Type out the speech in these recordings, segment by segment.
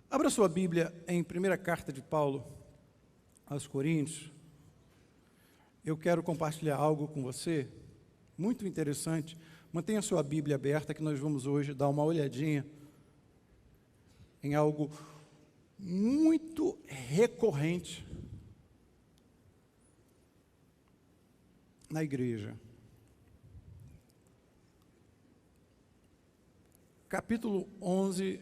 Abra sua Bíblia em primeira carta de Paulo aos Coríntios. Eu quero compartilhar algo com você, muito interessante. Mantenha sua Bíblia aberta, que nós vamos hoje dar uma olhadinha em algo muito recorrente na igreja. Capítulo 11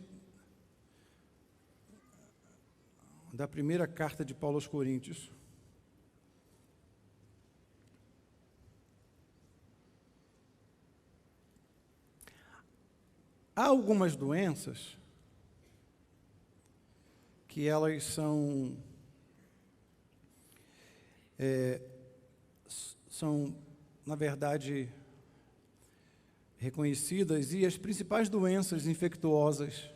da primeira carta de Paulo aos Coríntios. Há algumas doenças que elas são, na verdade, reconhecidas, e as principais doenças infecciosas,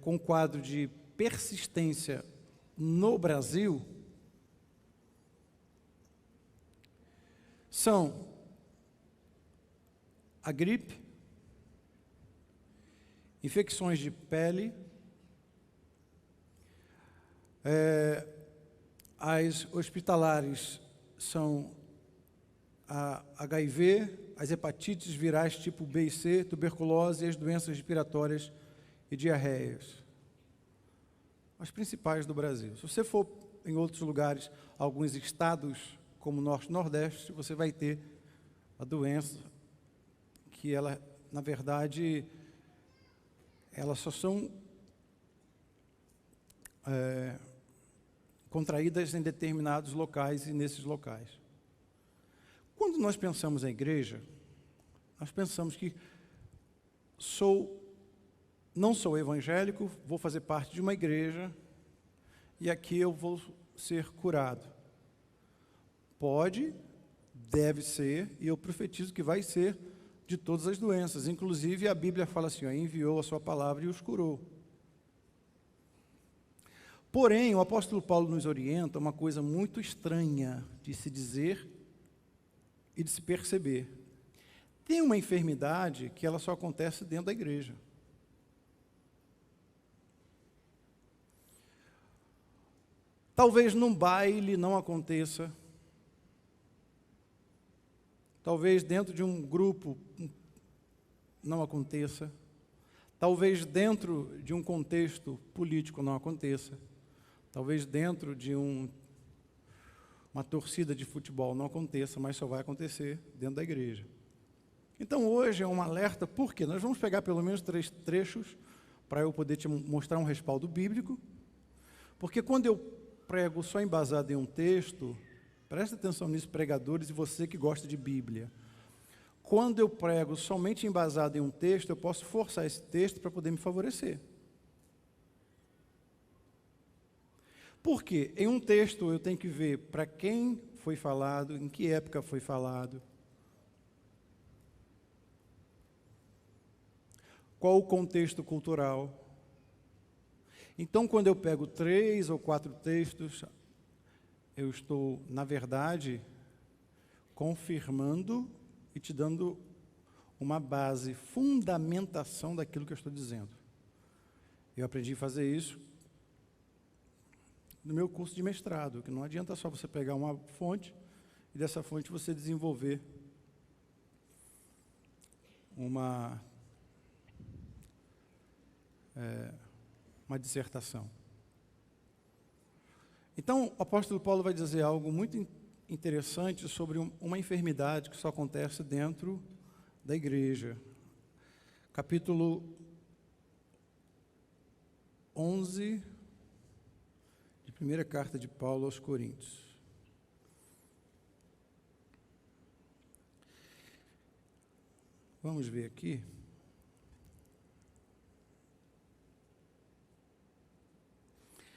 com quadro de persistência no Brasil, são a gripe, infecções de pele, as hospitalares são a HIV, as hepatites virais tipo B e C, tuberculose e as doenças respiratórias e diarreias. As principais do Brasil. Se você for em outros lugares, alguns estados como o Norte e Nordeste, você vai ter a doença que ela, na verdade, elas só são contraídas em determinados locais e nesses locais. Quando nós pensamos em igreja, nós pensamos que não sou evangélico, vou fazer parte de uma igreja e aqui eu vou ser curado. Pode, deve ser, e eu profetizo que vai ser de todas as doenças. Inclusive, a Bíblia fala assim, enviou a sua palavra e os curou. Porém, o apóstolo Paulo nos orienta uma coisa muito estranha de se dizer e de se perceber. Tem uma enfermidade que ela só acontece dentro da igreja. Talvez num baile não aconteça. Talvez dentro de um grupo não aconteça. Talvez dentro de um contexto político não aconteça. Talvez dentro de uma torcida de futebol não aconteça, mas só vai acontecer dentro da igreja. Então hoje é um alerta, por quê? Nós vamos pegar pelo menos 3 trechos para eu poder te mostrar um respaldo bíblico, porque quando eu prego só embasado em um texto, presta atenção nisso, pregadores, e você que gosta de Bíblia. Quando eu prego somente embasado em um texto, eu posso forçar esse texto para poder me favorecer. Por quê? Em um texto eu tenho que ver para quem foi falado, em que época foi falado, qual o contexto cultural. Então, quando eu pego 3 ou 4 textos, eu estou, na verdade, confirmando e te dando uma base, fundamentação daquilo que eu estou dizendo. Eu aprendi a fazer isso no meu curso de mestrado, que não adianta só você pegar uma fonte e dessa fonte você desenvolver uma dissertação. Então, o apóstolo Paulo vai dizer algo muito interessante sobre uma enfermidade que só acontece dentro da igreja. Capítulo 11 de primeira carta de Paulo aos Coríntios. Vamos ver aqui.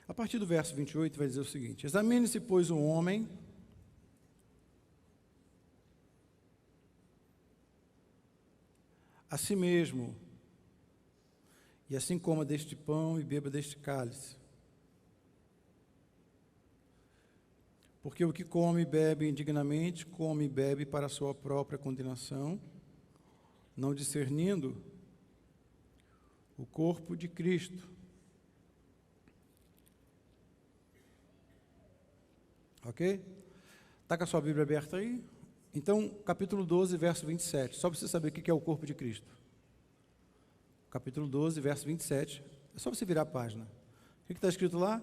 A partir do verso 28 vai dizer o seguinte: examine-se, pois, o homem a si mesmo, e assim coma deste pão e beba deste cálice. Porque o que come e bebe indignamente, come e bebe para a sua própria condenação, não discernindo o corpo de Cristo. Ok? Está com a sua Bíblia aberta aí? Então, capítulo 12, verso 27. Só para você saber o que é o corpo de Cristo. Capítulo 12, verso 27. É só você virar a página. O que está escrito lá?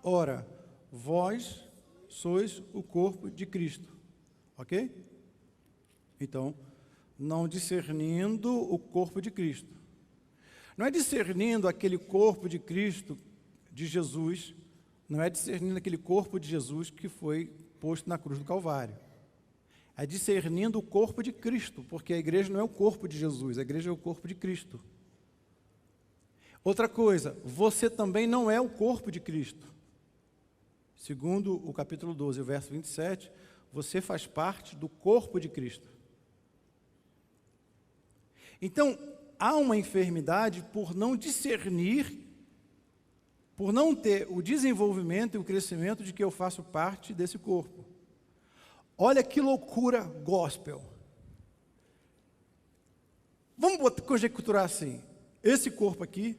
Ora, vós sois o corpo de Cristo. Ok? Então, não discernindo o corpo de Cristo. Não é discernindo aquele corpo de Cristo, de Jesus, não é discernindo aquele corpo de Jesus que foi posto na cruz do Calvário. É discernindo o corpo de Cristo, porque a igreja não é o corpo de Jesus, a igreja é o corpo de Cristo. Outra coisa, você também não é o corpo de Cristo. Segundo o capítulo 12, o verso 27, você faz parte do corpo de Cristo. Então, há uma enfermidade por não discernir, por não ter o desenvolvimento e o crescimento de que eu faço parte desse corpo. Olha que loucura gospel. Vamos conjecturar assim, esse corpo aqui,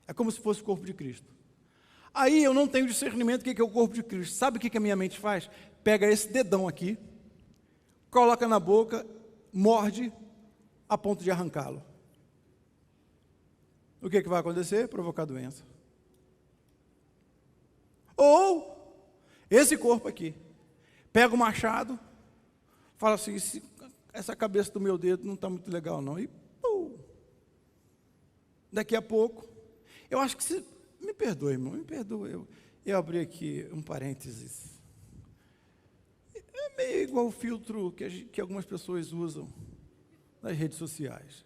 é como se fosse o corpo de Cristo. Aí eu não tenho discernimento do que é o corpo de Cristo. Sabe o que a minha mente faz? Pega esse dedão aqui, coloca na boca, morde, a ponto de arrancá-lo. O que vai acontecer? Provocar doença. Ou, esse corpo aqui, pega o machado, fala assim, essa cabeça do meu dedo não está muito legal não, e daqui a pouco, eu acho que se, me perdoe, irmão, me perdoe, eu abri aqui um parênteses, é meio igual o filtro que algumas pessoas usam nas redes sociais.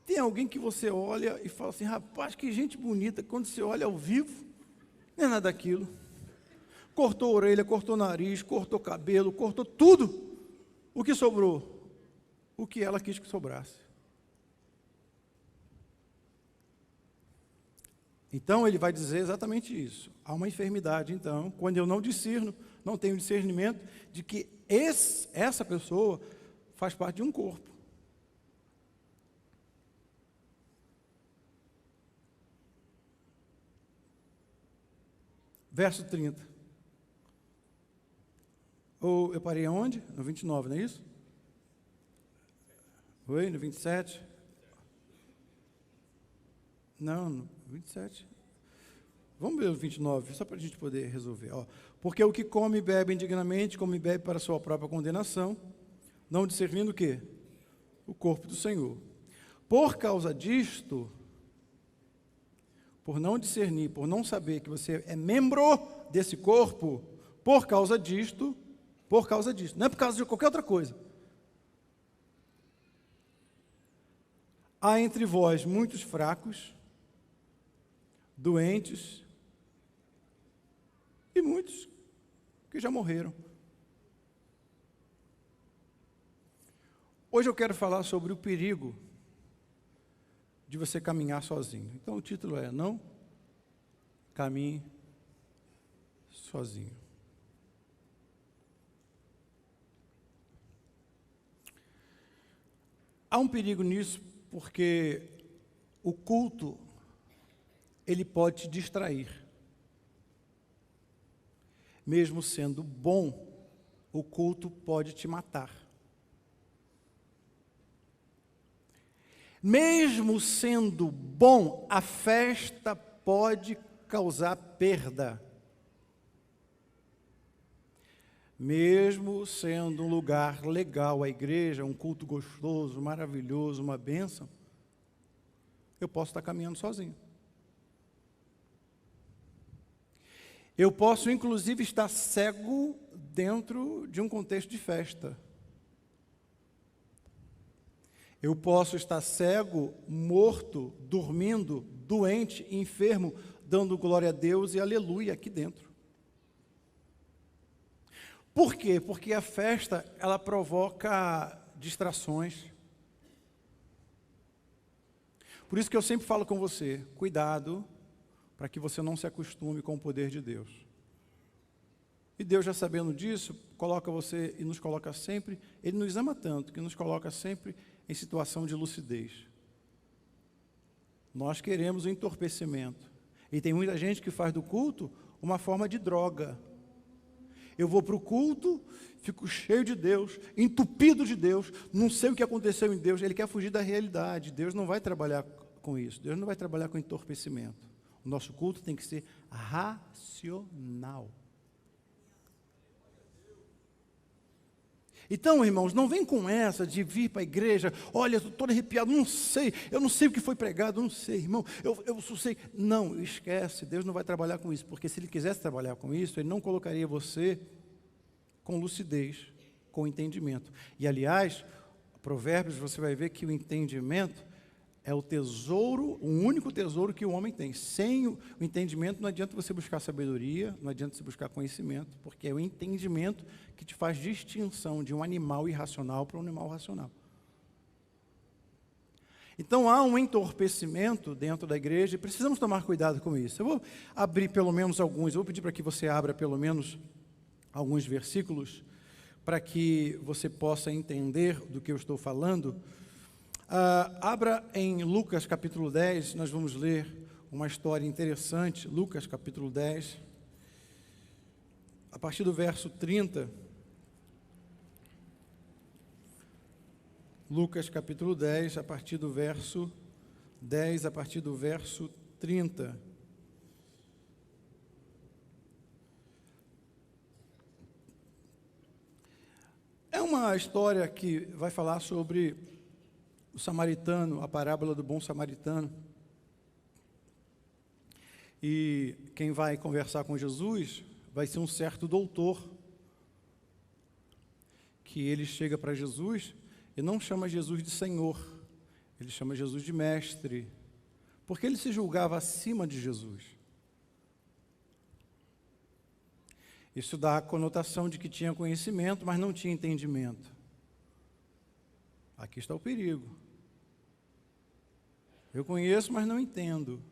Tem alguém que você olha e fala assim, rapaz, que gente bonita, quando você olha ao vivo, não é nada daquilo. Cortou a orelha, cortou o nariz, cortou o cabelo, cortou tudo. O que sobrou? O que ela quis que sobrasse. Então, ele vai dizer exatamente isso. Há uma enfermidade, então, quando eu não discerno, não tenho discernimento de que essa pessoa faz parte de um corpo. Verso 30. Ou eu parei aonde? No 29, não é isso? Oi, no 27? Não, no 27. Vamos ver o 29, só para a gente poder resolver. Ó, porque o que come e bebe indignamente, come e bebe para a sua própria condenação, não discernindo o quê? O corpo do Senhor. Por causa disto, por não discernir, por não saber que você é membro desse corpo, por causa disto, não é por causa de qualquer outra coisa. Há entre vós muitos fracos, doentes, e muitos que já morreram. Hoje eu quero falar sobre o perigo de você caminhar sozinho. Então o título é Não Caminhe Sozinho. Há um perigo nisso porque o culto, ele pode te distrair. Mesmo sendo bom, o culto pode te matar. Mesmo sendo bom, a festa pode causar perda. Mesmo sendo um lugar legal, a igreja, um culto gostoso, maravilhoso, uma bênção, eu posso estar caminhando sozinho. Eu posso, inclusive, estar cego dentro de um contexto de festa. Eu posso estar cego, morto, dormindo, doente, enfermo, dando glória a Deus e aleluia aqui dentro. Por quê? Porque a festa, ela provoca distrações. Por isso que eu sempre falo com você, cuidado, para que você não se acostume com o poder de Deus. E Deus, já sabendo disso, coloca você e nos coloca sempre, Ele nos ama tanto, que nos coloca sempre em situação de lucidez. Nós queremos o entorpecimento. E tem muita gente que faz do culto uma forma de droga. Eu vou para o culto, fico cheio de Deus, entupido de Deus, não sei o que aconteceu em Deus, ele quer fugir da realidade. Deus não vai trabalhar com isso, Deus não vai trabalhar com entorpecimento. O nosso culto tem que ser racional. Então, irmãos, não vem com essa de vir para a igreja, olha, estou todo arrepiado, eu não sei o que foi pregado, não sei, irmão, eu só sei. Não, esquece, Deus não vai trabalhar com isso, porque se Ele quisesse trabalhar com isso, Ele não colocaria você com lucidez, com entendimento. E, aliás, Provérbios, você vai ver que o entendimento é o tesouro, o único tesouro que o homem tem. Sem o entendimento, não adianta você buscar sabedoria, não adianta você buscar conhecimento, porque é o entendimento que te faz distinção de um animal irracional para um animal racional. Então, há um entorpecimento dentro da igreja e precisamos tomar cuidado com isso. Eu vou abrir pelo menos alguns, eu vou pedir para que você abra pelo menos alguns versículos, para que você possa entender do que eu estou falando. Abra em Lucas capítulo 10, nós vamos ler uma história interessante, Lucas capítulo 10, a partir do verso 30. Lucas capítulo 10, a partir do verso 10, a partir do verso 30. É uma história que vai falar sobre o samaritano, a parábola do bom samaritano. E quem vai conversar com Jesus vai ser um certo doutor, que ele chega para Jesus e não chama Jesus de Senhor, ele chama Jesus de mestre, porque ele se julgava acima de Jesus. Isso dá a conotação de que tinha conhecimento, mas não tinha entendimento. Aqui está o perigo. Eu conheço, mas não entendo.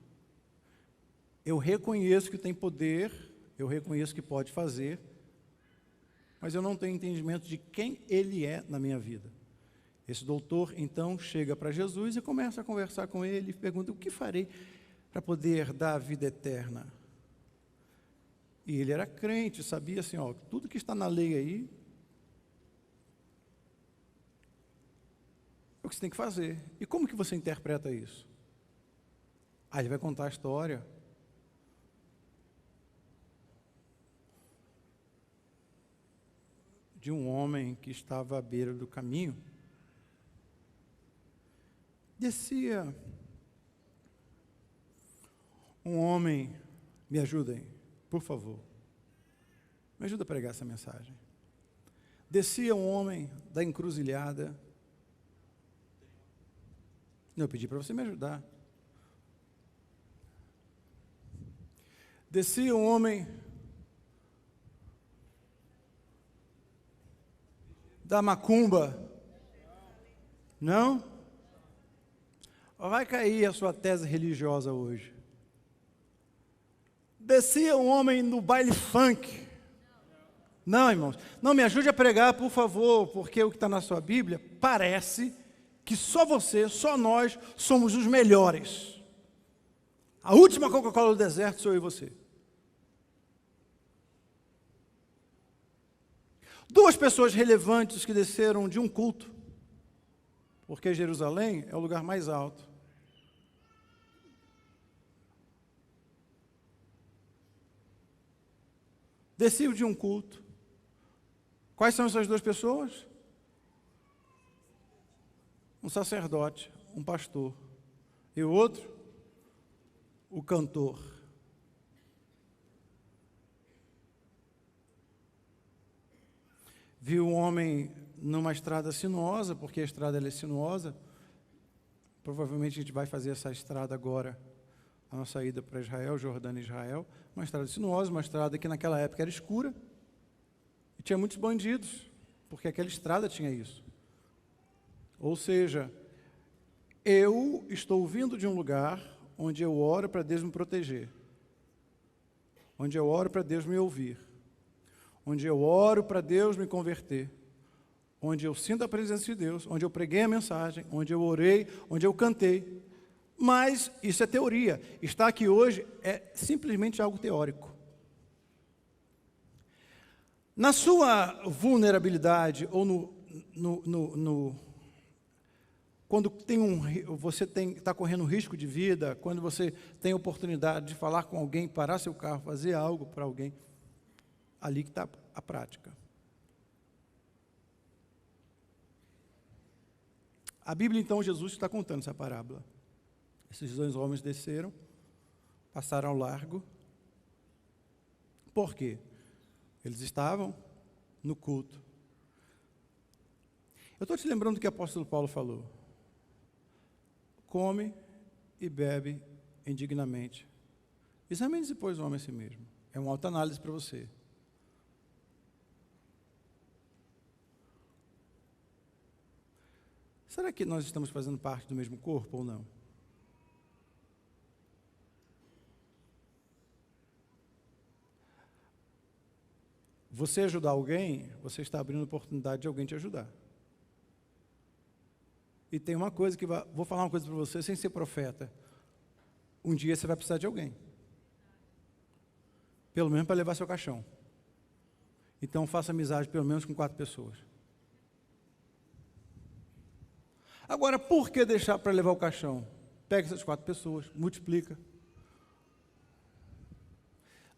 Eu reconheço que tem poder, eu reconheço que pode fazer, mas eu não tenho entendimento de quem Ele é na minha vida. Esse doutor, então, chega para Jesus e começa a conversar com ele e pergunta: o que farei para poder dar a vida eterna? E ele era crente, sabia assim, tudo que está na lei aí, é o que você tem que fazer. E como que você interpreta isso? Ele vai contar a história de um homem que estava à beira do caminho. Descia um homem, me ajudem, por favor, me ajuda a pregar essa mensagem. Descia um homem da encruzilhada. Não, eu pedi para você me ajudar. Descia um homem da macumba. Não? Vai cair a sua tese religiosa hoje. Descia um homem no baile funk. Não, irmãos. Não, me ajude a pregar, por favor, porque o que está na sua Bíblia parece que só você, só nós somos os melhores. A última Coca-Cola do deserto sou eu e você. Duas pessoas relevantes que desceram de um culto, porque Jerusalém é o lugar mais alto. Desciam de um culto. Quais são essas duas pessoas? Um sacerdote, um pastor. E o outro? O cantor. Viu um homem numa estrada sinuosa, porque a estrada é sinuosa. Provavelmente a gente vai fazer essa estrada agora, a nossa ida para Israel, Jordânia e Israel. Uma estrada sinuosa, uma estrada que naquela época era escura. E tinha muitos bandidos, porque aquela estrada tinha isso. Ou seja, eu estou vindo de um lugar onde eu oro para Deus me proteger, onde eu oro para Deus me ouvir, onde eu oro para Deus me converter, onde eu sinto a presença de Deus, onde eu preguei a mensagem, onde eu orei, onde eu cantei. Mas isso é teoria. Estar aqui hoje é simplesmente algo teórico. Na sua vulnerabilidade, ou quando você está correndo risco de vida, quando você tem a oportunidade de falar com alguém, parar seu carro, fazer algo para alguém, ali que está a prática. A Bíblia, então, Jesus está contando essa parábola. Esses dois homens desceram, passaram ao largo. Por quê? Eles estavam no culto. Eu estou te lembrando do que o apóstolo Paulo falou. Come e bebe indignamente. Examine-se, pois, o homem a si mesmo. É uma autoanálise para você. Será que nós estamos fazendo parte do mesmo corpo ou não? Você ajudar alguém, você está abrindo a oportunidade de alguém te ajudar. E tem uma coisa que vou falar uma coisa para você sem ser profeta. Um dia você vai precisar de alguém. Pelo menos para levar seu caixão. Então faça amizade pelo menos com 4 pessoas. Agora, por que deixar para levar o caixão? Pega essas 4 pessoas, multiplica.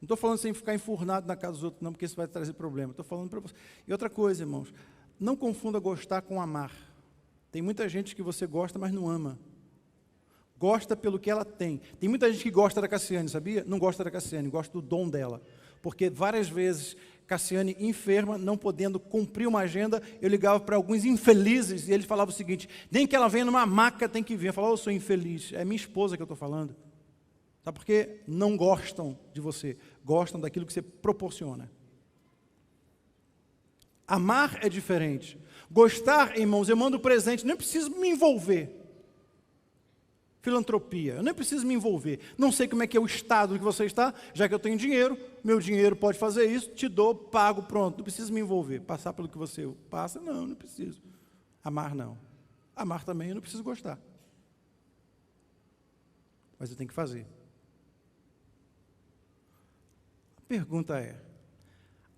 Não estou falando sem ficar enfurnado na casa dos outros, não, porque isso vai trazer problema. Estou falando para você. E outra coisa, irmãos, não confunda gostar com amar. Tem muita gente que você gosta, mas não ama. Gosta pelo que ela tem. Tem muita gente que gosta da Cassiane, sabia? Não gosta da Cassiane, gosta do dom dela. Porque várias vezes, Cassiane enferma, não podendo cumprir uma agenda, eu ligava para alguns infelizes e eles falavam o seguinte: nem que ela venha numa maca, tem que vir. Eu falava, eu sou infeliz. É minha esposa que eu estou falando. Sabe por quê? Não gostam de você, gostam daquilo que você proporciona. Amar é diferente. Gostar, irmãos, eu mando presente, nem preciso me envolver. Filantropia, eu nem preciso me envolver. Não sei como é que é o estado que você está, já que eu tenho dinheiro, meu dinheiro pode fazer isso, te dou, pago, pronto. Não preciso me envolver. Passar pelo que você passa, não preciso. Amar, não. Amar também, eu não preciso gostar. Mas eu tenho que fazer. A pergunta é,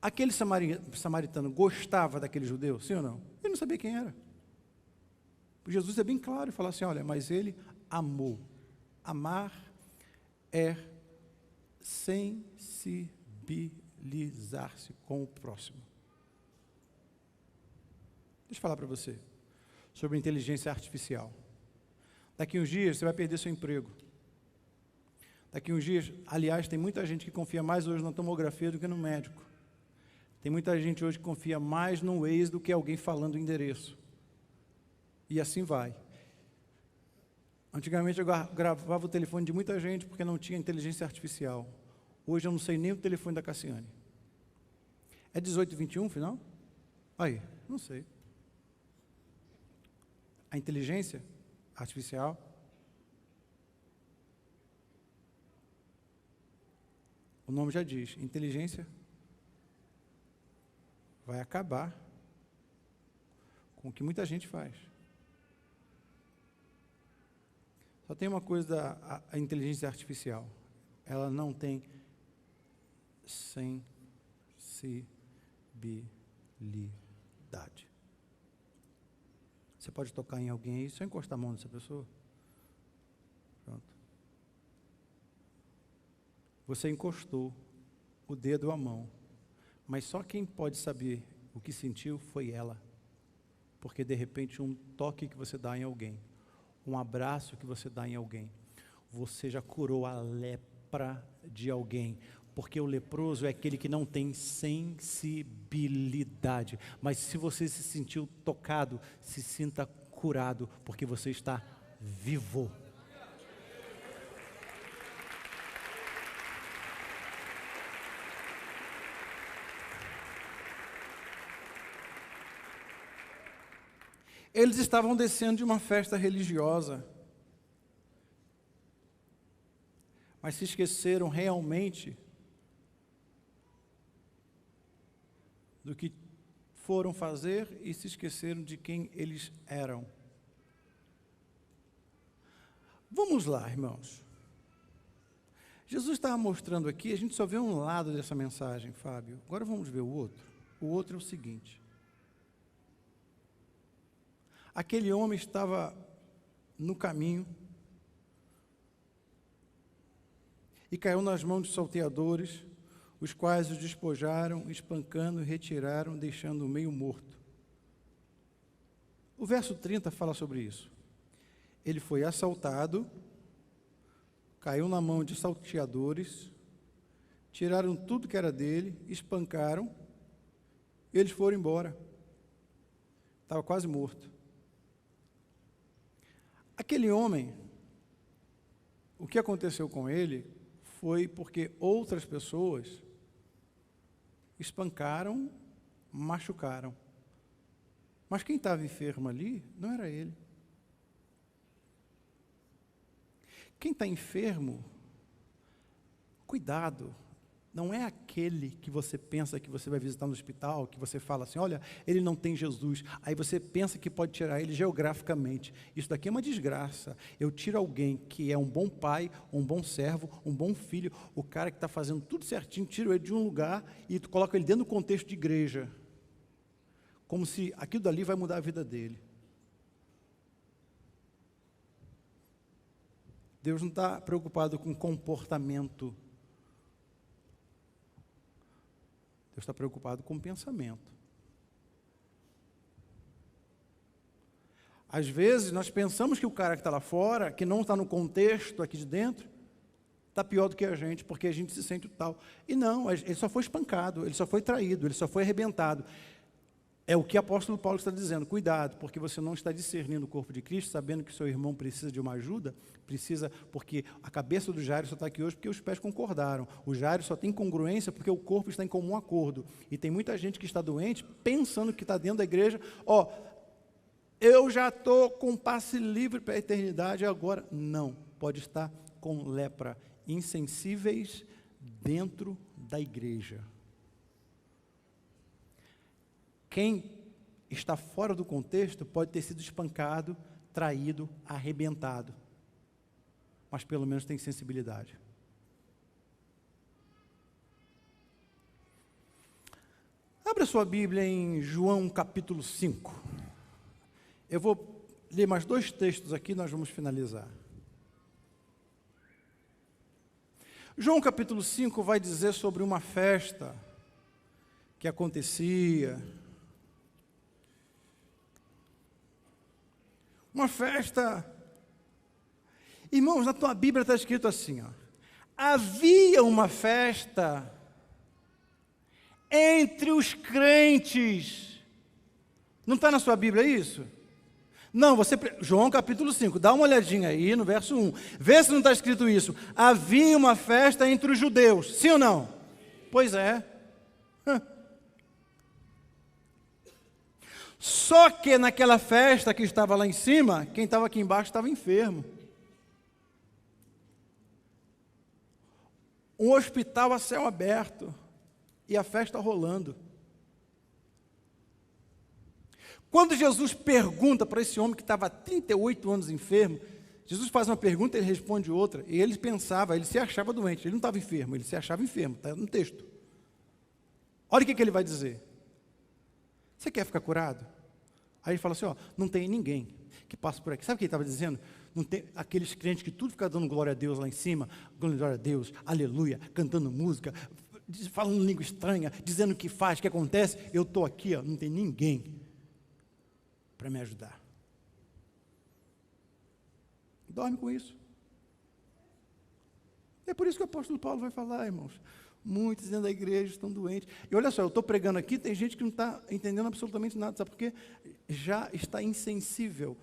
aquele samaritano gostava daquele judeu, sim ou não? Ele não sabia quem era. Jesus é bem claro e fala assim, olha, mas ele amou. Amar é sensibilizar-se com o próximo. Deixa eu falar para você sobre inteligência artificial. Daqui uns dias você vai perder seu emprego. Daqui uns dias, aliás, tem muita gente que confia mais hoje na tomografia do que no médico. Tem muita gente hoje que confia mais no Waze do que alguém falando o endereço. E assim vai. Antigamente eu gravava o telefone de muita gente porque não tinha inteligência artificial. Hoje eu não sei nem o telefone da Cassiane. É 1821, final? Aí, não sei. A inteligência artificial o nome já diz, inteligência vai acabar com o que muita gente faz. Só tem uma coisa a inteligência artificial. Ela não tem sensibilidade. Você pode tocar em alguém aí, só encostar a mão nessa pessoa. Pronto. Você encostou o dedo ou a mão, mas só quem pode saber o que sentiu foi ela. Porque, de repente, um toque que você dá em alguém, um abraço que você dá em alguém, você já curou a lepra de alguém, porque o leproso é aquele que não tem sensibilidade, mas se você se sentiu tocado, se sinta curado, porque você está vivo. Eles estavam descendo de uma festa religiosa, mas se esqueceram realmente do que foram fazer e se esqueceram de quem eles eram. Vamos lá, irmãos. Jesus estava mostrando aqui, a gente só vê um lado dessa mensagem, Fábio. Agora vamos ver o outro. O outro é o seguinte. Aquele homem estava no caminho e caiu nas mãos de salteadores, os quais o despojaram, espancando e retiraram, deixando-o meio morto. O verso 30 fala sobre isso. Ele foi assaltado, caiu na mão de salteadores, tiraram tudo que era dele, espancaram, eles foram embora. Estava quase morto. Aquele homem, o que aconteceu com ele foi porque outras pessoas espancaram, machucaram. Mas quem estava enfermo ali não era ele. Quem está enfermo, cuidado, não é aquele que você pensa que você vai visitar no hospital, que você fala assim, olha, ele não tem Jesus, aí você pensa que pode tirar ele geograficamente. Isso daqui é uma desgraça. Eu tiro alguém que é um bom pai, um bom servo, um bom filho, o cara que está fazendo tudo certinho, tiro ele de um lugar e coloco ele dentro do contexto de igreja, como se aquilo dali vai mudar a vida dele. Deus não está preocupado com comportamento. Deus está preocupado com o pensamento. Às vezes, nós pensamos que o cara que está lá fora, que não está no contexto aqui de dentro, está pior do que a gente, porque a gente se sente tal. E não, ele só foi espancado, ele só foi traído, ele só foi arrebentado. É o que o apóstolo Paulo está dizendo, cuidado, porque você não está discernindo o corpo de Cristo, sabendo que seu irmão precisa de uma ajuda, precisa, porque a cabeça do Jairo só está aqui hoje porque os pés concordaram. O Jairo só tem congruência porque o corpo está em comum acordo. E tem muita gente que está doente, pensando que está dentro da igreja, eu já estou com passe livre para a eternidade agora. Não, pode estar com lepra, insensíveis dentro da igreja. Quem está fora do contexto pode ter sido espancado, traído, arrebentado, mas pelo menos tem sensibilidade. Abra sua Bíblia em João capítulo 5. Eu vou ler mais 2 textos aqui, nós vamos finalizar. João capítulo 5 vai dizer sobre uma festa que acontecia. Uma festa. Irmãos, na tua Bíblia está escrito assim, havia uma festa entre os crentes. Não está na sua Bíblia isso? Não, João capítulo 5, dá uma olhadinha aí no verso 1. Vê se não está escrito isso. Havia uma festa entre os judeus, sim ou não? Pois é. Só que naquela festa que estava lá em cima, quem estava aqui embaixo estava enfermo. Um hospital a céu aberto e a festa rolando. Quando Jesus pergunta para esse homem que estava há 38 anos enfermo, Jesus faz uma pergunta e ele responde outra. E ele pensava, ele se achava doente, ele não estava enfermo, ele se achava enfermo, está no texto. Olha o que ele vai dizer. Você quer ficar curado? Aí ele fala assim, não tem ninguém que passe por aqui. Sabe o que ele estava dizendo? Não tem aqueles crentes que tudo fica dando glória a Deus lá em cima, glória a Deus, aleluia, cantando música, falando língua estranha, dizendo o que faz, o que acontece. Eu estou aqui, não tem ninguém para me ajudar. Dorme com isso. É por isso que o apóstolo Paulo vai falar, irmãos. Muitos dentro da igreja estão doentes. E olha só, eu estou pregando aqui, tem gente que não está entendendo absolutamente nada, sabe por quê? Já está insensível.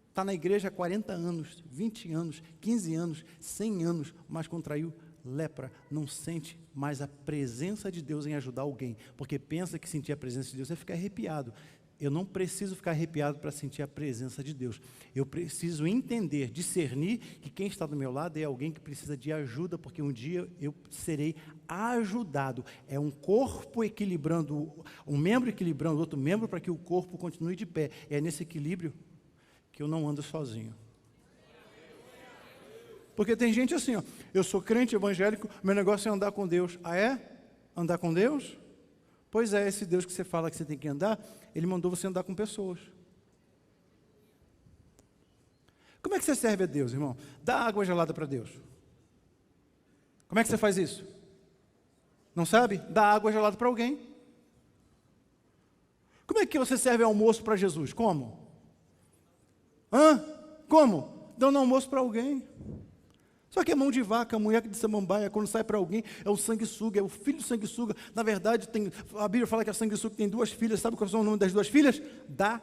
Está na igreja há 40 anos, 20 anos, 15 anos, 100 anos, mas contraiu lepra. Não sente mais a presença de Deus em ajudar alguém, porque pensa que sentir a presença de Deus é ficar arrepiado. eu não preciso ficar arrepiado para sentir a presença de Deus. Eu preciso entender, discernir que quem está do meu lado é alguém que precisa de ajuda, porque um dia eu serei ajudado. É um corpo equilibrando, um membro equilibrando o outro membro para que o corpo continue de pé. É nesse equilíbrio que eu não ando sozinho. Porque tem gente assim, ó, eu sou crente evangélico, meu negócio é andar com Deus. Ah, é? Andar com Deus? Pois é, esse Deus que você fala que você tem que andar, Ele mandou você andar com pessoas. Como é que você serve a Deus, irmão? Dá água gelada para Deus. Como é que você faz isso? Não sabe? Dá água gelada para alguém. Como é que você serve almoço para Jesus? Como? Como? Dando almoço para alguém. Só que é mão de vaca, a mulher de samambaia, quando sai para alguém, é o sanguessuga, é o filho do sanguessuga. Na verdade, a Bíblia fala que a sanguessuga tem 2 filhas, sabe qual é o nome das 2 filhas? Dá.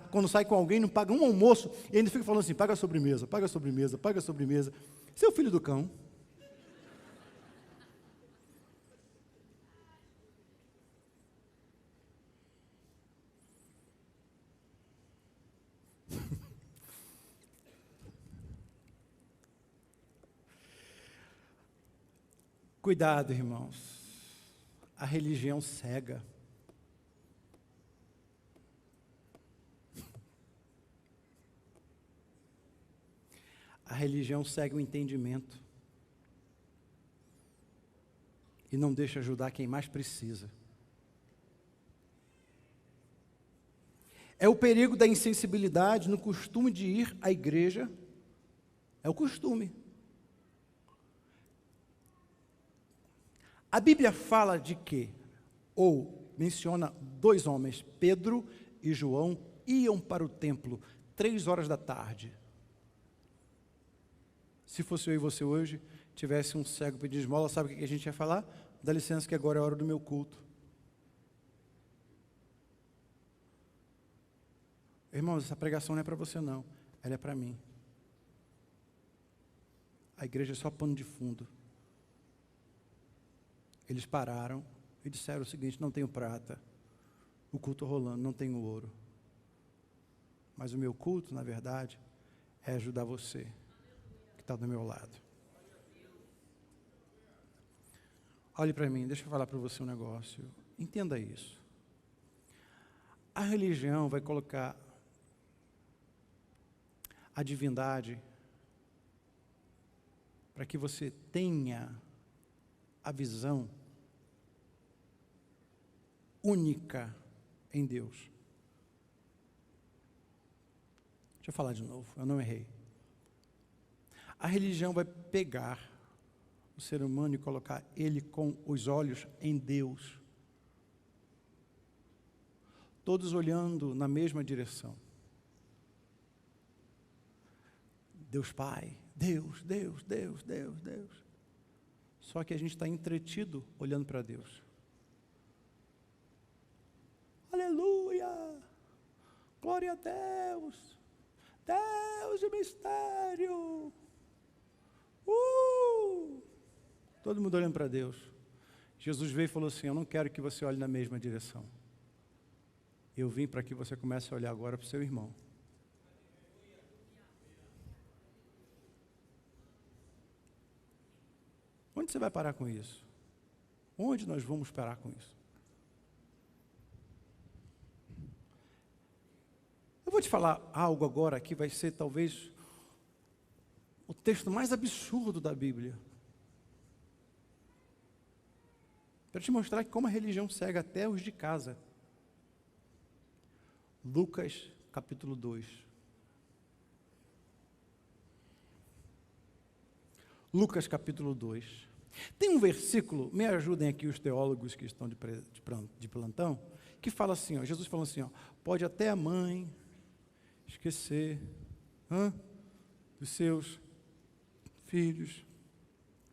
Quando sai com alguém, não paga um almoço, e ainda fica falando assim, paga a sobremesa, paga a sobremesa, paga a sobremesa. Você é o filho do cão. Cuidado, irmãos. A religião cega. A religião cega o entendimento. E não deixa ajudar quem mais precisa. É o perigo da insensibilidade no costume de ir à igreja. É o costume. A Bíblia fala de quê? Ou menciona 2 homens, Pedro e João, iam para o templo 3 horas da tarde. Se fosse eu e você hoje, tivesse um cego pedindo esmola, sabe o que a gente ia falar? Dá licença que agora é a hora do meu culto. Irmãos, essa pregação não é para você não, ela é para mim. A igreja é só pano de fundo. Eles pararam e disseram o seguinte, não tenho prata, o culto rolando, não tenho ouro. Mas o meu culto, na verdade, é ajudar você, que está do meu lado. Olhe para mim, deixa eu falar para você um negócio. Entenda isso. A religião vai colocar a divindade para que você tenha a visão única em Deus. Deixa eu falar de novo, eu não errei. A religião vai pegar o ser humano e colocar ele com os olhos em Deus. Todos olhando na mesma direção. Deus Pai, Deus. Só que a gente está entretido olhando para Deus. Aleluia! Glória a Deus! Deus de mistério! Todo mundo olhando para Deus. Jesus veio e falou assim, eu não quero que você olhe na mesma direção. Eu vim para que você comece a olhar agora para o seu irmão. Onde você vai parar com isso? Onde nós vamos parar com isso? Eu vou te falar algo agora que vai ser talvez o texto mais absurdo da Bíblia. Para te mostrar como a religião cega até os de casa. Lucas, capítulo 2. Lucas, capítulo 2. Tem um versículo, me ajudem aqui os teólogos que estão de plantão, que fala assim, ó, Jesus falou assim, ó, pode até a mãe esquecer dos seus filhos,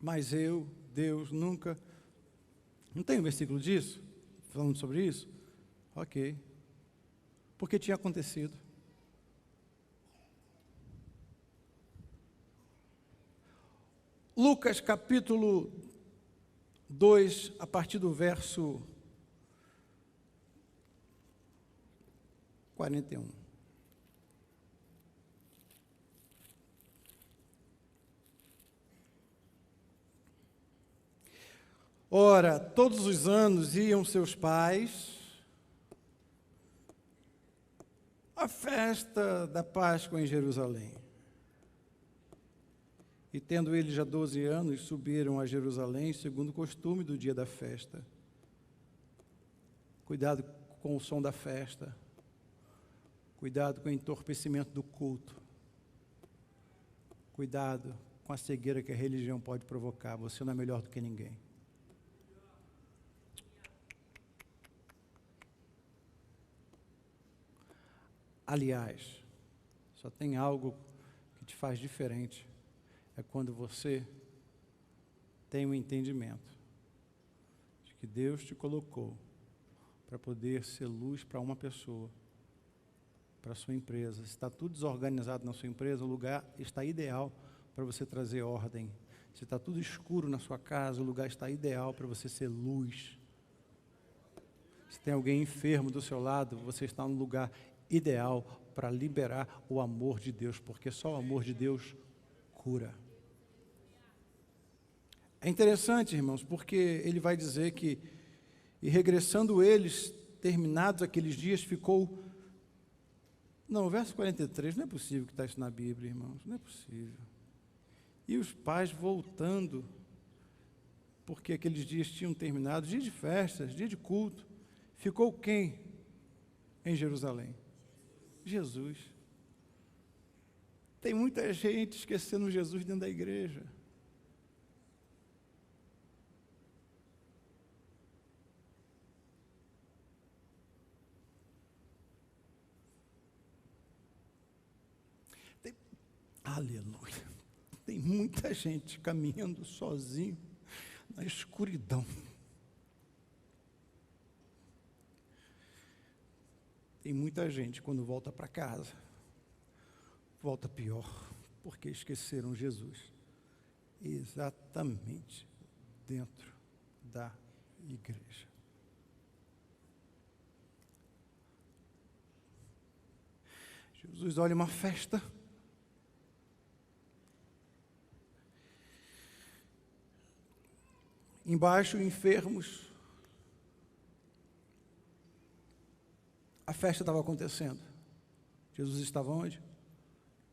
mas eu, Deus, nunca... Não tem um versículo disso? Falando sobre isso? Ok. Porque tinha acontecido. Lucas capítulo 2, a partir do verso 41. Ora, todos os anos iam seus pais à festa da Páscoa em Jerusalém. E tendo eles já 12 anos, subiram a Jerusalém, segundo o costume do dia da festa. Cuidado com o som da festa. Cuidado com o entorpecimento do culto. Cuidado com a cegueira que a religião pode provocar. Você não é melhor do que ninguém. Aliás, só tem algo que te faz diferente. É quando você tem um entendimento de que Deus te colocou para poder ser luz para uma pessoa, para a sua empresa. Se está tudo desorganizado na sua empresa, o lugar está ideal para você trazer ordem. Se está tudo escuro na sua casa, o lugar está ideal para você ser luz. Se tem alguém enfermo do seu lado, você está no lugar ideal para liberar o amor de Deus, porque só o amor de Deus cura. É interessante, irmãos, porque ele vai dizer que, e regressando eles, terminados aqueles dias, ficou... Não, verso 43, não é possível que está isso na Bíblia, irmãos, não é possível. E os pais voltando, porque aqueles dias tinham terminado, dia de festas, dia de culto, ficou quem em Jerusalém? Jesus. Tem muita gente esquecendo Jesus dentro da igreja. Aleluia. Tem muita gente caminhando sozinho na escuridão. Tem muita gente, quando volta para casa, volta pior, porque esqueceram Jesus. Exatamente dentro da igreja. Jesus olha uma festa. Embaixo, enfermos. A festa estava acontecendo. Jesus estava onde?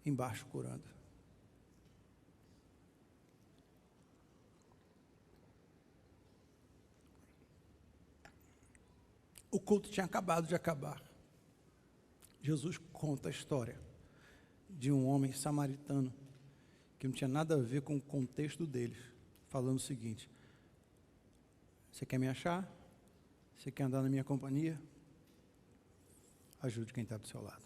Embaixo, curando. O culto tinha acabado de acabar. Jesus conta a história de um homem samaritano que não tinha nada a ver com o contexto deles, falando o seguinte: você quer me achar? Você quer andar na minha companhia? Ajude quem está do seu lado.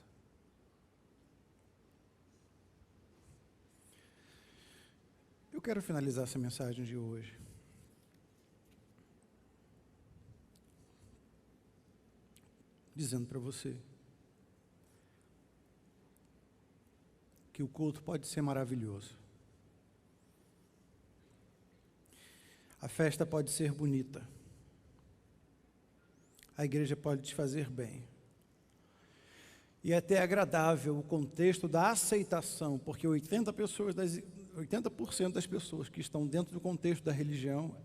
Eu quero finalizar essa mensagem de hoje dizendo para você que o culto pode ser maravilhoso. A festa pode ser bonita. A igreja pode te fazer bem. E é até agradável o contexto da aceitação, porque 80% das pessoas que estão dentro do contexto da religião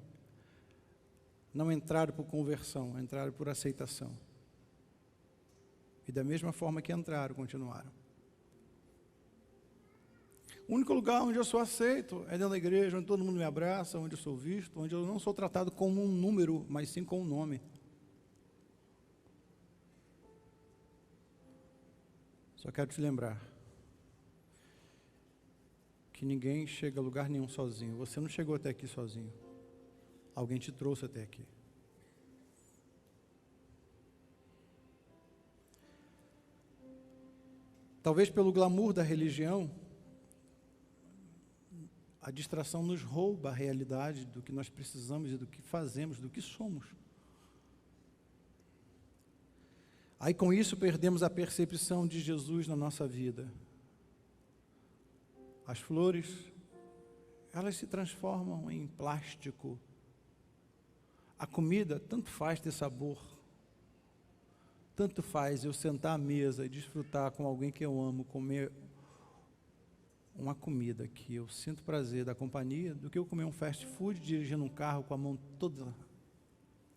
não entraram por conversão, entraram por aceitação. E da mesma forma que entraram, continuaram. O único lugar onde eu sou aceito é dentro da igreja, onde todo mundo me abraça, onde eu sou visto, onde eu não sou tratado como um número, mas sim como um nome. Só quero te lembrar que ninguém chega a lugar nenhum sozinho. Você não chegou até aqui sozinho. Alguém te trouxe até aqui. Talvez pelo glamour da religião, a distração nos rouba a realidade do que nós precisamos e do que fazemos, do que somos. Aí com isso perdemos a percepção de Jesus na nossa vida. As flores, elas se transformam em plástico. A comida, tanto faz ter sabor. Tanto faz eu sentar à mesa e desfrutar com alguém que eu amo, comer uma comida que eu sinto prazer da companhia, do que eu comer um fast food dirigindo um carro com a mão toda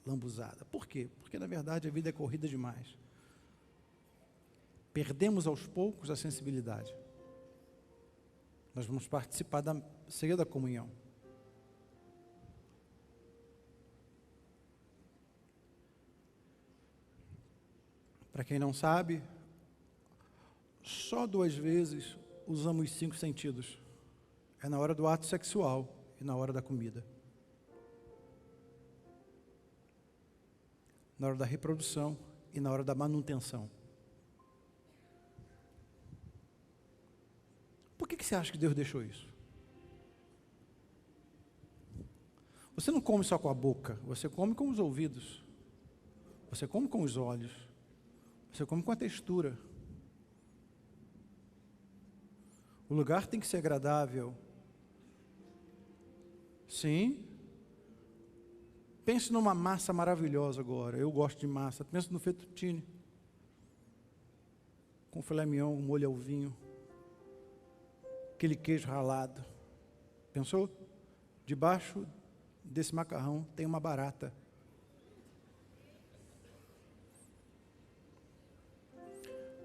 lambuzada. Por quê? Porque, na verdade, a vida é corrida demais. Perdemos aos poucos a sensibilidade. Nós vamos participar da ceia da comunhão. Para quem não sabe, só 2 vezes usamos os 5 sentidos. É na hora do ato sexual e na hora da comida. Na hora da reprodução e na hora da manutenção. Por que você acha que Deus deixou isso? Você não come só com a boca, você come com os ouvidos. Você come com os olhos. Você come com a textura. O lugar tem que ser agradável. Sim. Pense numa massa maravilhosa agora. Eu gosto de massa. Pense no fettuccine. Com filé mignon, molho ao vinho. Aquele queijo ralado. Pensou? Debaixo desse macarrão tem uma barata.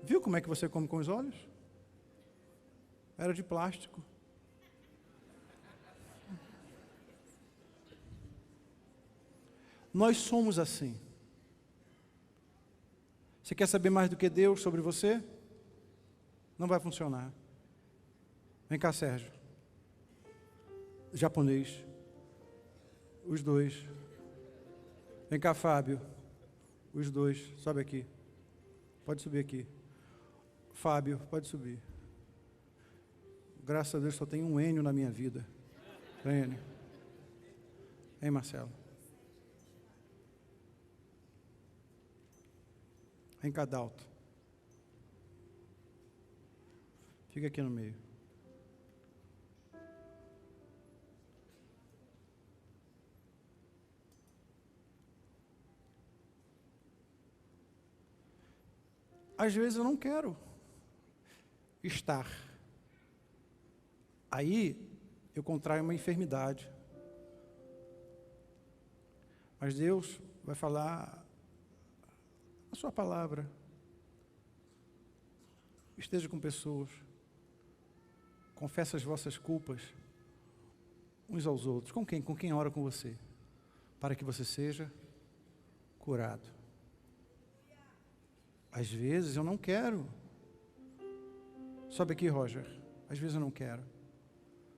Viu como é que você come com os olhos? Era de plástico. Nós somos assim. Você quer saber mais do que Deus sobre você? Não vai funcionar. Vem cá, Sérgio. Japonês. Os 2. Vem cá, Fábio. Os 2. Sobe aqui. Pode subir aqui. Fábio, pode subir. Graças a Deus só tem um Enio na minha vida. Vem, Enio. Vem, Marcelo. Vem cá, Dalto. Fica aqui no meio. Às vezes eu não quero estar. Aí eu contraio uma enfermidade. Mas Deus vai falar a sua palavra. Esteja com pessoas. Confessa as vossas culpas uns aos outros. Com quem? Com quem ora com você. Para que você seja curado. Às vezes eu não quero. Sobe aqui, Roger. Às vezes eu não quero.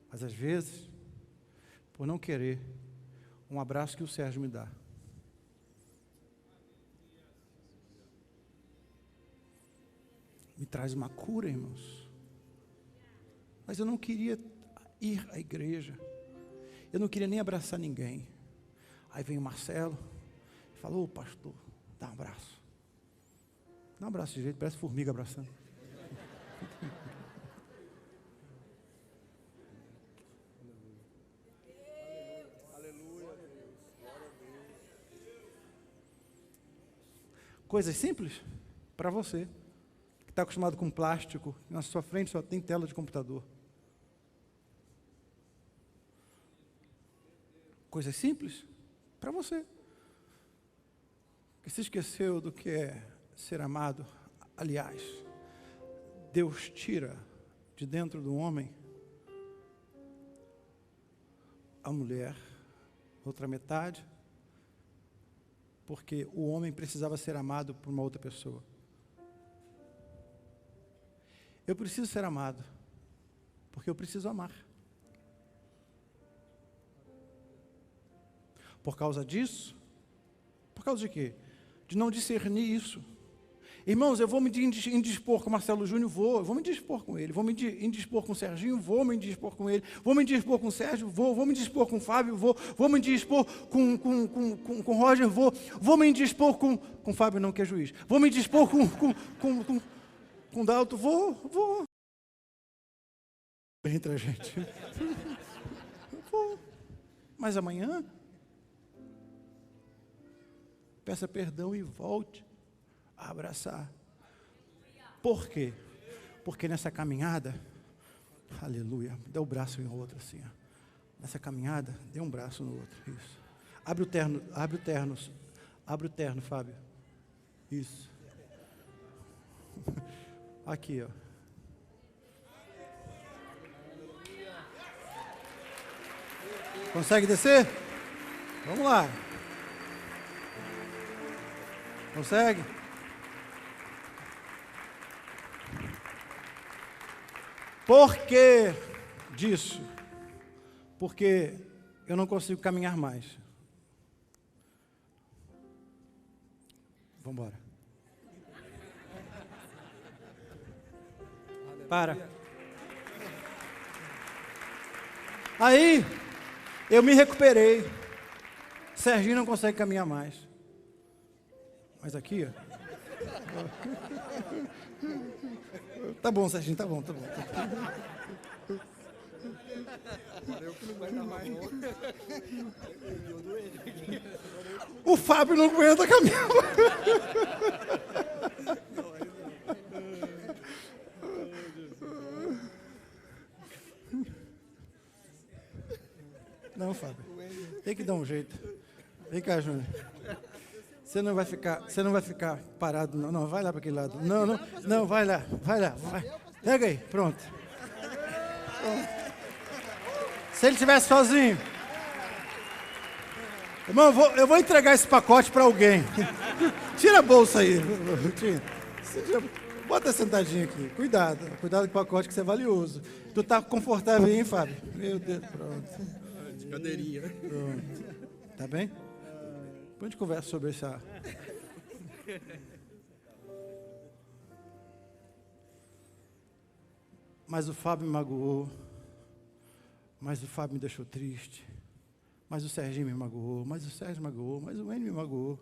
Mas às vezes, por não querer, um abraço que o Sérgio me dá. Me traz uma cura, irmãos. Mas eu não queria ir à igreja. Eu não queria nem abraçar ninguém. Aí vem o Marcelo e falou: ô pastor, dá um abraço. Dá um abraço de jeito, parece formiga abraçando. Coisas simples para você, que está acostumado com plástico, na sua frente só tem tela de computador. Coisas simples para você, que se esqueceu do que é ser amado. Aliás, Deus tira de dentro do homem a mulher, outra metade, porque o homem precisava ser amado por uma outra pessoa. Eu preciso ser amado, porque eu preciso amar. Por causa disso, por causa de quê? De não discernir isso. Irmãos, eu vou me indispor com o Marcelo Júnior, vou me indispor com ele, vou me indispor com o Serginho, vou me indispor com ele, vou me indispor com o Sérgio, vou me indispor com o Fábio, vou me indispor com o Roger, vou me indispor com o Fábio não, que é juiz, vou me indispor com o Dalto, vou. Entre a gente. Vou. Mas amanhã, peça perdão e volte abraçar. Por quê? Porque nessa caminhada, aleluia, dê o braço em outro assim, ó. Nessa caminhada, dê um braço no outro, isso. Abre o terno, Fábio. Isso. Aqui, ó. Consegue descer? Vamos lá. Consegue? Por que disso? Porque eu não consigo caminhar mais. Vamos embora. Para. Aí, eu me recuperei. Serginho não consegue caminhar mais. Mas aqui, ó. Tá bom, Serginho, tá bom. O Fábio não aguenta caminhar. Não, Fábio. Tem que dar um jeito. Vem cá, Júnior. Você não vai ficar parado, não. Não, vai lá para aquele lado. Não, vai lá. Pega aí, pronto. Se ele estivesse sozinho. Irmão, eu vou entregar esse pacote para alguém. Tira a bolsa aí. Bota sentadinho aqui. Cuidado com o pacote que você é valioso. Tu tá confortável aí, hein, Fábio? Meu Deus, pronto. De cadeirinha. Pronto. Tá bem? Depois a gente conversa sobre essa. Mas o Fábio me magoou. Mas o Fábio me deixou triste. Mas o Serginho me magoou. Mas o Sérgio me magoou. Mas o Enio me magoou.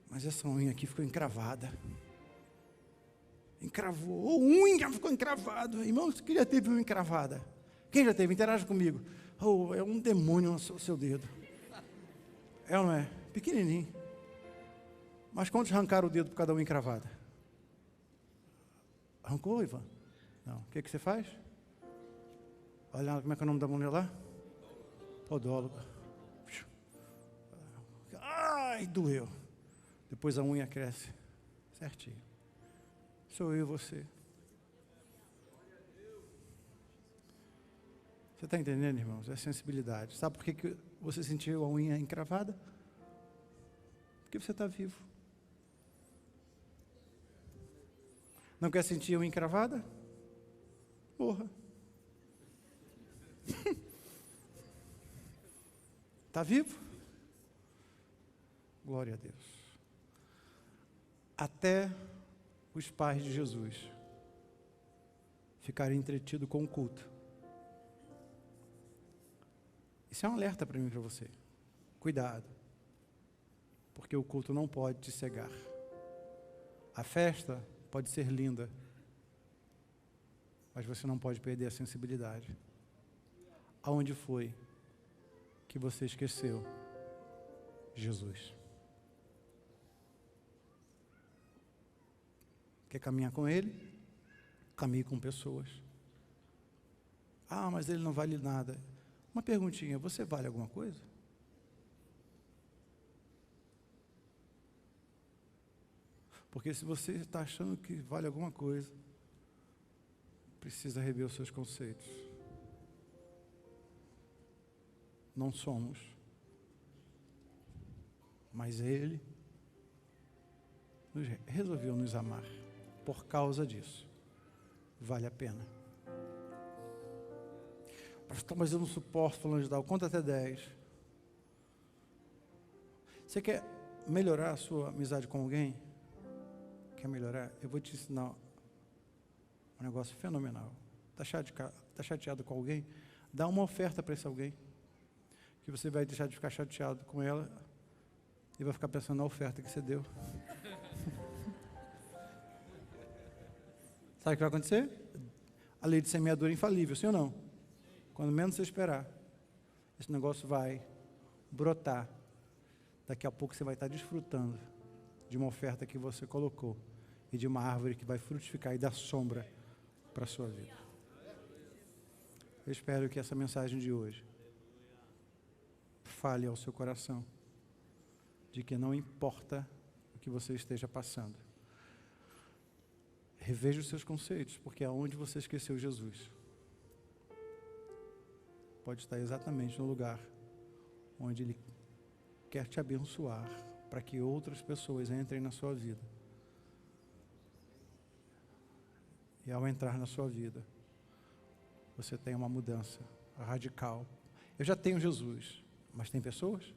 Mas essa unha aqui ficou encravada. Encravou. Unha ficou encravada. Irmãos, quem já teve unha encravada? Quem já teve? Interaja comigo. Oh, é um demônio no seu dedo. É ou não é? Pequenininho. Mas quantos arrancaram o dedo por cada unha encravada? Arrancou, Ivan? Não. O que você faz? Olha como é que é o nome da mulher lá? Podóloga. Ai, doeu. Depois a unha cresce. Certinho. Sou eu e você. Você está entendendo, irmãos? É sensibilidade. Sabe por que você sentiu a unha encravada? Porque você está vivo. Não quer sentir a unha encravada? Morra. Está vivo? Glória a Deus. Até os pais de Jesus ficarem entretidos com o culto. Isso é um alerta para mim e para você. Cuidado. Porque o culto não pode te cegar. A festa pode ser linda, mas você não pode perder a sensibilidade. Aonde foi que você esqueceu Jesus? Quer caminhar com Ele? Caminhe com pessoas. Ah, mas Ele não vale nada. Uma perguntinha, você vale alguma coisa? Porque se você está achando que vale alguma coisa, precisa rever os seus conceitos. Não somos. Mas Ele resolveu nos amar. Por causa disso, vale a pena. Pastor, mas eu não suporto falando de tal. Conta até 10. Você quer melhorar a sua amizade com alguém? Quer melhorar? Eu vou te ensinar um negócio fenomenal. Está chateado com alguém? Dá uma oferta para esse alguém. Que você vai deixar de ficar chateado com ela e vai ficar pensando na oferta que você deu. Sabe o que vai acontecer? A lei de semeadura é infalível, sim ou não? Quando menos você esperar, esse negócio vai brotar daqui a pouco você vai estar desfrutando de uma oferta que você colocou e de uma árvore que vai frutificar e dar sombra para a sua vida. Eu espero que essa mensagem de hoje fale ao seu coração de que não importa o que você esteja passando, reveja os seus conceitos, porque aonde você esqueceu Jesus pode estar exatamente no lugar onde Ele quer te abençoar, para que outras pessoas entrem na sua vida. E ao entrar na sua vida, você tem uma mudança radical. Eu já tenho Jesus, mas tem pessoas?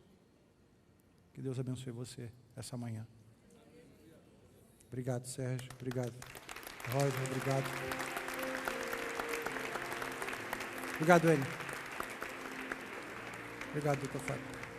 Que Deus abençoe você essa manhã. Obrigado, Sérgio. Obrigado, Rosa. Obrigado. Obrigado, Eli. Obrigado, doutor Fábio.